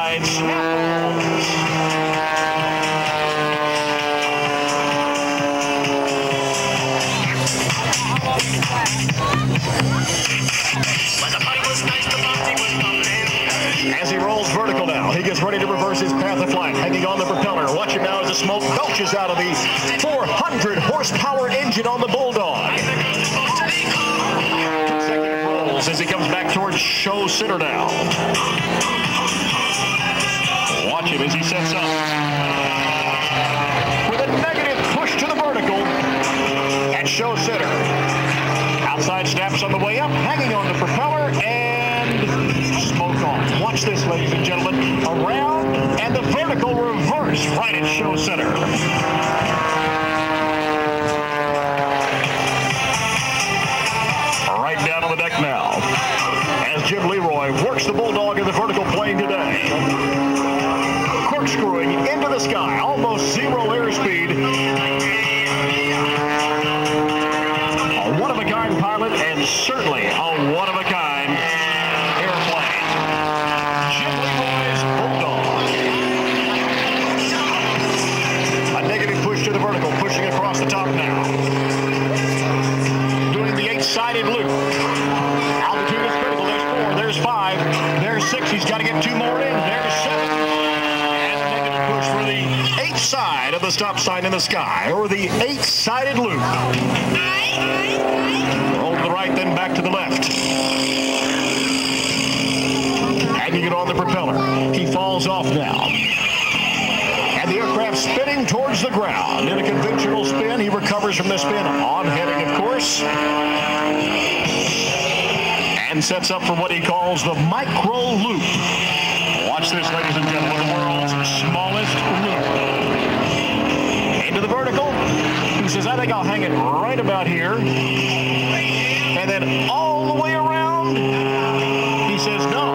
outside snap. As he rolls vertical now, he gets ready to reverse his path of flight, hanging on the propeller. Watch him now as the smoke belches out of the 400 horsepower engine on the Bulldog. Consecutive rolls as he comes back towards show center now. Watch him as he sets up with a negative push to the vertical at show center. Outside snaps on the way up, hanging on the propeller, and smoke off. Watch this, ladies and gentlemen. Around and the vertical reverse right at show center. Right down on the deck now as Jim LeRoy works the Bulldog in the vertical plane today. Corkscrewing into the sky, almost zero airspeed. A one-of-a-kind pilot and certainly a one-of-a-kind airplane. Jim LeRoy's Bulldog. A negative push to the vertical, pushing across the top now. Doing the 8-sided loop. Altitude is critical. There's 4, there's 5, there's 6. He's got to get 2 more in. There's 7. And a negative push for the 8th side of the stop sign in the sky, or the 8-sided loop. Roll to the right, then back to the left. Hanging it on the propeller. He falls off now. And the aircraft spinning towards the ground. In a conventional spin, he recovers from the spin on heading, of course. And sets up for what he calls the micro loop. Watch this, ladies and gentlemen, the world's smallest loop. Into the vertical. He says, I think I'll hang it right about here. And then all the way around. He says, no.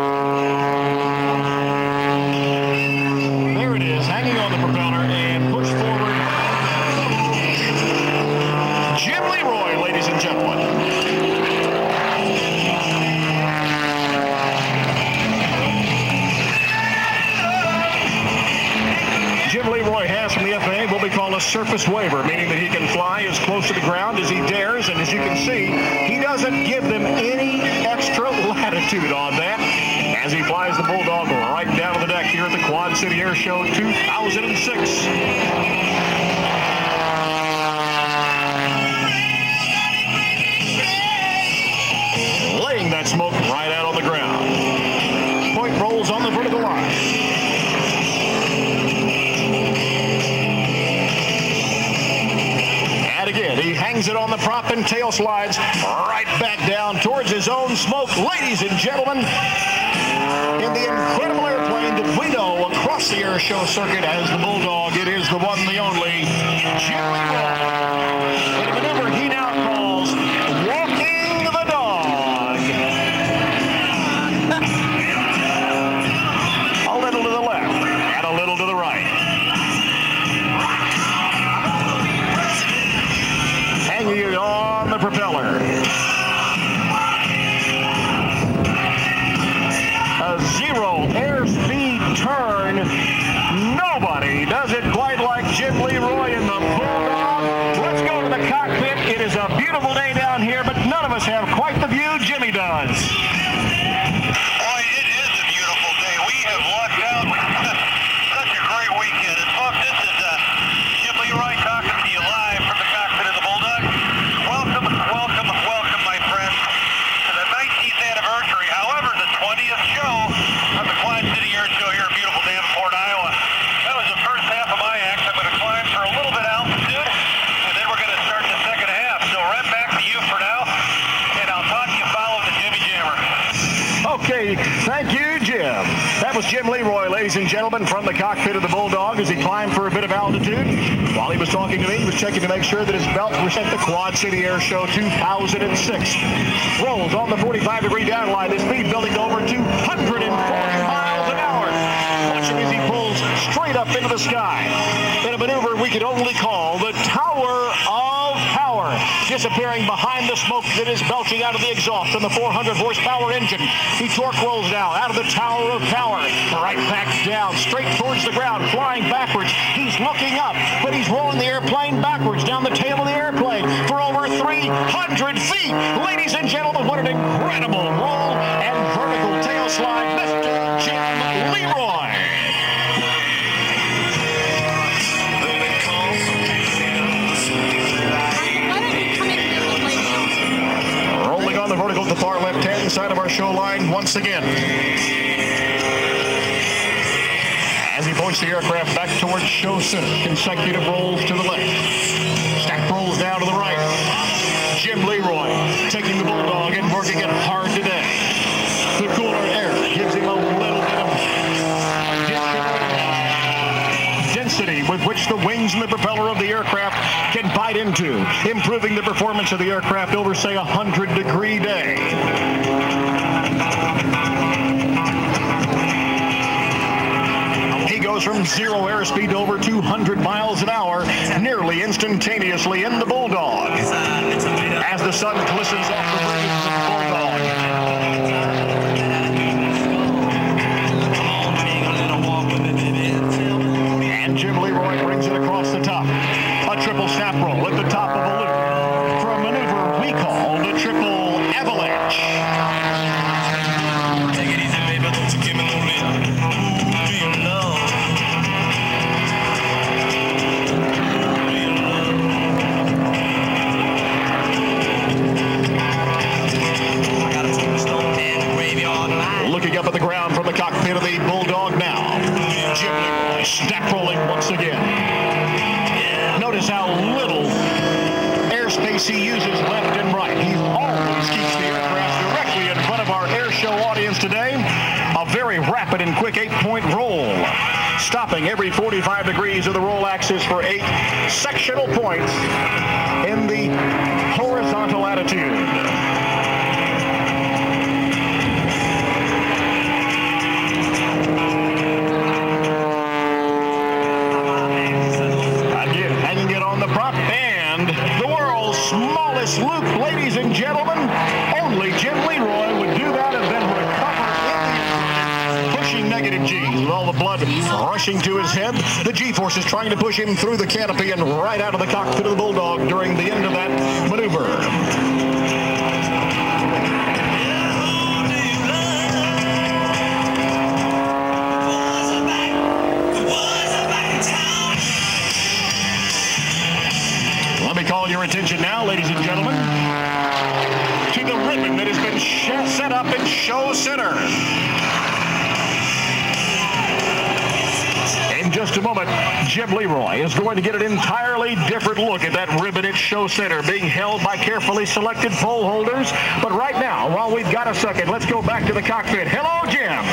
There it is, hanging on the propeller and push forward. Jim LeRoy, ladies and gentlemen. Jim LeRoy has from the FAA what we call a surface waiver, meaning that he can fly as close to the ground as he dares, and as you can see, he doesn't give them any extra latitude on that as he flies the Bulldog right down to the deck here at the Quad City Airshow 2006. Laying that smoke right out on the ground. Point rolls on the vertical line. And again, he hangs it on the prop and tail slides right back down towards his own smoke. Ladies and gentlemen, in the incredible airplane that we know across the airshow circuit as the Bulldog, it is the one, the only, Jim LeRoy. In a maneuver he now calls walking the dog. A little to the left and a little to the right. Hanging it on the propeller. A 0 airspeed turn. Nobody does it quite like Jim LeRoy in the Bulldog. Let's go to the cockpit. It is a beautiful day down here, but none of us have quite the view Jimmy does. Boy, it is a beautiful day. We have lucked out. Such a great weekend. And folks, this is Jim LeRoy talking to you live from the cockpit of the Bulldog. Welcome, welcome, welcome, my friends, to the 19th anniversary. However, the 20th show of the Quad City Airshow here in beautiful Davenport, Iowa. That was the first half of my act. I'm going to climb for a little bit of altitude, and then we're going to start the second half. So right back to you for now, and I'll talk to you following the Jimmy Jammer. Okay, thank you, Jim. That was Jim LeRoy, ladies and gentlemen, from the cockpit of the Bulldog as he climbed for a bit of altitude. While he was talking to me, he was checking to make sure that his belt was at the Quad City Airshow 2006. Rolls on the 45-degree downline, his speed building to over 240 miles an hour. Watch him as he pulls straight up into the sky in a maneuver we could only call the Tower of Power, disappearing behind mind the smoke that is belching out of the exhaust from the 400 horsepower engine. He torque rolls now out of the tower of power, right back down, straight towards the ground, flying backwards. He's looking up, but he's rolling the airplane backwards down the tail of the airplane for over 300 feet. Ladies and gentlemen, what an incredible roll and vertical tail slide, Mr. Jim LeRoy. Rolling on the vertical to the far left-hand side of our show line once again. As he points the aircraft back towards show center, consecutive rolls to the left. Stack rolls down to the right. Jim LeRoy taking the Bulldog and working it hard today. The cooler air gives him a little bit of density with which the wings and the propeller of the aircraft can bite into, improving the performance of the aircraft over, say, a 100-degree day. He goes from 0 airspeed to over 200 miles an hour nearly instantaneously in the Bulldog as the sun glistens off the bridge of the Bulldog. And Jim LeRoy brings it across the top. A triple snap roll at the top of the loop for a maneuver we call the triple avalanche. Take it easy, baby, don't you give me no lip. Do you love? Looking up at the ground from the cockpit of the Bulldog now. Jim LeRoy snap rolling once again. Notice how little airspace he uses left and right. He always keeps the aircraft directly in front of our air show audience today. A very rapid and quick 8-point roll, stopping every 45 degrees of the roll axis for 8 sectional points in the horizontal attitude. Smallest loop, ladies and gentlemen. Only Jim LeRoy would do that and then recover in the pushing negative G's with all the blood rushing to his head. The G-force is trying to push him through the canopy and right out of the cockpit of the Bulldog during the end of that maneuver. Call your attention now, ladies and gentlemen, to the ribbon that has been set up in show center. In just a moment, Jim LeRoy is going to get an entirely different look at that ribbon at show center being held by carefully selected pole holders. But right now, while we've got a second, let's go back to the cockpit. Hello, Jim.